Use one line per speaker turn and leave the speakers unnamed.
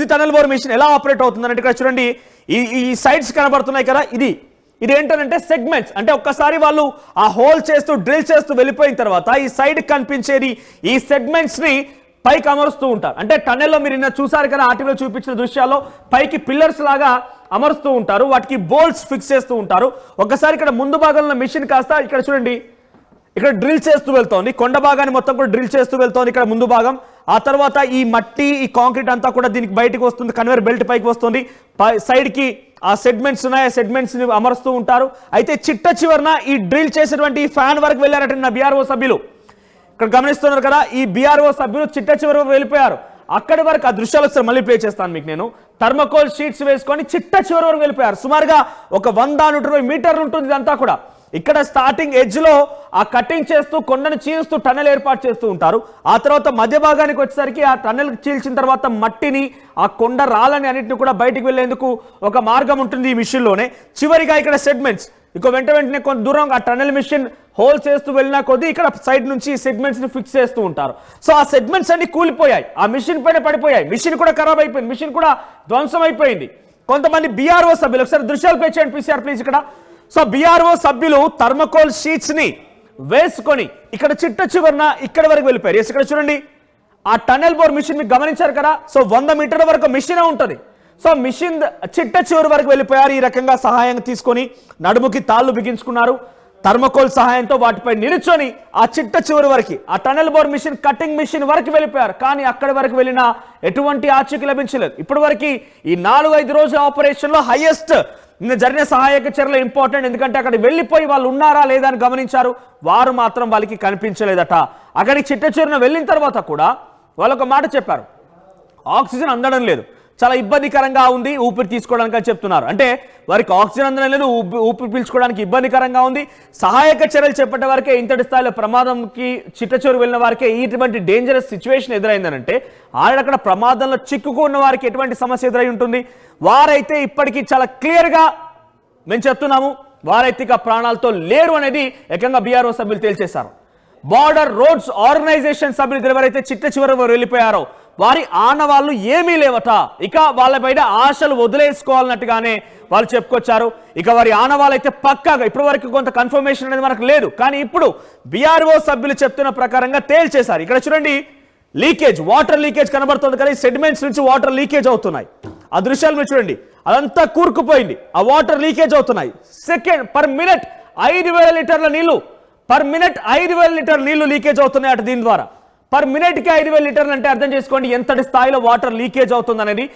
ఇది tunnel bore machine ఎలా operate అవుతుందంటే ఇక్కడ చూడండి ఈ సైడ్స్ కనబడుతున్నాయి కదా ఇది ఏంటంటే సెగ్మెంట్స్ అంటే ఒక్కసారి వాళ్ళు ఆ హోల్ చేస్తూ డ్రిల్ చేస్తూ వెళ్ళిపోయిన తర్వాత ఈ సైడ్ కనిపించేది ఈ సెగ్మెంట్స్ ని పైకి అమరుస్తూ ఉంటారు. అంటే టనెల్లో మీరు నిన్న చూసారు కదా ఆర్టీలో చూపించిన దృశ్యాల్లో పైకి పిల్లర్స్ లాగా అమరుస్తూ ఉంటారు, వాటికి బోల్ట్స్ ఫిక్స్ చేస్తూ ఉంటారు. ఒకసారి ఇక్కడ ముందు భాగంలో మిషన్ కాస్త ఇక్కడ చూడండి ఇక్కడ డ్రిల్ చేస్తూ వెళ్తోంది, కొండ భాగాన్ని మొత్తం కూడా డ్రిల్ చేస్తూ వెళ్తోంది ఇక్కడ ముందు భాగం. ఆ తర్వాత ఈ మట్టి ఈ కాంక్రీట్ అంతా కూడా దీనికి బయటకు వస్తుంది, కన్వేర్ బెల్ట్ పైకి వస్తుంది, సైడ్ కి ఆ సెగ్మెంట్స్ ఉన్నాయి, ఆ సెగ్మెంట్స్ ని అమరుస్తూ ఉంటారు. అయితే చిట్ట చివరన ఈ డ్రిల్ చేసేటువంటి ఫ్యాన్ వరకు వెళ్ళారట నా బీఆర్ఓ సభ్యులు. ఇక్కడ గమనిస్తున్నారు కదా ఈ బీఆర్ఓ సభ్యులు చిట్ట చివరి వెళ్ళిపోయారు. అక్కడి వరకు ఆ దృశ్యాలు ఒకసారి మళ్ళీ ప్లే చేస్తాను మీకు. నేను థర్మకోల్ షీట్స్ వేసుకొని చిట్ట చివరి వరకు వెళ్ళిపోయారు. సుమారుగా ఒక 100-120 మీటర్లు ఉంటుంది ఇదంతా కూడా. ఇక్కడ స్టార్టింగ్ ఎడ్జ్ లో ఆ కటింగ్ చేస్తూ కొండను చీల్స్తూ టన్నెల్ ఏర్పాటు చేస్తూ ఉంటారు. ఆ తర్వాత మధ్య భాగానికి వచ్చేసరికి ఆ టన్నెల్ చీల్చిన తర్వాత మట్టిని ఆ కొండ రాళ్ళని అన్నింటిని కూడా బయటికి వెళ్లేందుకు ఒక మార్గం ఉంటుంది ఈ మిషన్ లోనే. చివరిగా ఇక్కడ సెగ్మెంట్స్ ఇక వెంటనే కొంత దూరం ఆ టన్నెల్ మిషన్ హోల్ చేస్తూ వెళ్ళినా కొద్దీ ఇక్కడ సైడ్ నుంచి సెగ్మెంట్స్ ని ఫిక్స్ చేస్తూ ఉంటారు. సో ఆ సెగ్మెంట్స్ అన్ని కూలిపోయాయి, ఆ మిషన్ పైన పడిపోయాయి, మిషన్ కూడా ఖరాబ్ అయిపోయింది, మిషన్ కూడా ధ్వంసం అయిపోయింది. కొంతమంది బీఆర్ఓ సభ్యులు ఒకసారి దృశ్యాలు ప్లే చేయండి పీసీఆర్ ప్లీజ్ ఇక్కడ. సో బీఆర్ఓ సభ్యులు థర్మకోల్ షీట్స్ ని వేసుకొని ఇక్కడ చిట్ట చివరన ఇక్కడ వరకు వెళ్ళిపోయారు. ఇక్కడ చూడండి ఆ టనెల్ బోర్ మిషన్ మీకు గమనించారు కదా. సో 100 మీటర్ల వరకు మిషన్ ఉంటుంది. సో మిషన్ చిట్ట చివరి వరకు వెళ్ళిపోయారు. ఈ రకంగా సహాయం తీసుకొని నడుముకి తాళ్ళు బిగించుకున్నారు. థర్మకోల్ సహాయంతో వాటిపై నిలుచొని ఆ చిట్ట చివరి వరకు ఆ tunnel bore machine cutting machine వరకు వెళ్ళిపోయారు. కానీ అక్కడి వరకు వెళ్ళినా ఎటువంటి ఆచూకీ లభించలేదు. ఇప్పటి వరకు ఈ 4-5 రోజుల ఆపరేషన్ లో హైయెస్ట్ నిన్న జరిగిన సహాయక చర్యలు ఇంపార్టెంట్. ఎందుకంటే అక్కడ వెళ్ళిపోయి వాళ్ళు ఉన్నారా లేదా అని గమనించారు, వారు మాత్రం వాళ్ళకి కనిపించలేదట. అక్కడికి చిట్ట చివరిన వెళ్ళిన తర్వాత కూడా వాళ్ళు ఒక మాట చెప్పారు, ఆక్సిజన్ అందడం లేదు, చాలా ఇబ్బందికరంగా ఉంది ఊపిరి తీసుకోవడానికి అని చెప్తున్నారు. అంటే వారికి ఆక్సిజన్ అందడం లేదు, ఊపిరి పీల్చుకోవడానికి ఇబ్బందికరంగా ఉంది. సహాయక చర్యలు చెప్పే వరకే ఇంతటి స్థాయిలో ప్రమాదంకి చిట్ట చివరి వెళ్ళిన వారికే ఇటువంటి డేంజరస్ సిచ్యువేషన్ ఎదురైందనంటే అక్కడ ప్రమాదంలో చిక్కుకున్న వారికి ఎటువంటి సమస్య ఎదురై ఉంటుంది. వారైతే ఇప్పటికీ చాలా క్లియర్గా మేము చెప్తున్నాము, వారైతే ఇక ప్రాణాలతో లేరు అనేది ఏకంగా బీఆర్ఓ సభ్యులు తేల్చేశారు. బార్డర్ రోడ్స్ ఆర్గనైజేషన్ సభ్యులు ఎవరైతే చిట్ట చివరి వెళ్ళిపోయారో వారి ఆనవాళ్ళు ఏమీ లేవట. ఇక వాళ్ళపైన ఆశలు వదిలేసుకోవాలన్నట్టుగానే వాళ్ళు చెప్పుకొచ్చారు. ఇక వారి ఆనవాళ్ళు అయితే పక్కాగా ఇప్పటి వరకు కొంత కన్ఫర్మేషన్ అనేది మనకు లేదు, కానీ ఇప్పుడు బీఆర్ఓ సభ్యులు చెప్తున్న ప్రకారంగా తేల్చేశారు. ఇక్కడ చూడండి లీకేజ్, వాటర్ లీకేజ్ కనబడుతుంది కదా, ఈ సెడిమెంట్స్ నుంచి వాటర్ లీకేజ్ అవుతున్నాయి. ఆ దృశ్యాలు మీరు చూడండి, అదంతా కూరుకుపోయింది, ఆ వాటర్ లీకేజ్ అవుతున్నాయి. పర్ మినిట్ 5,000 లీటర్ల నీళ్లు, పర్ మినిట్ 5,000 లీటర్ల నీళ్లు లీకేజ్ అవుతున్నాయి అటు దీని ద్వారా. పర్ మినిట్ కి 5,000 లీటర్లు అంటే అర్థం చేసుకోండి ఎంతటి స్థాయిలో వాటర్ లీకేజ్ అవుతుంది అనేది.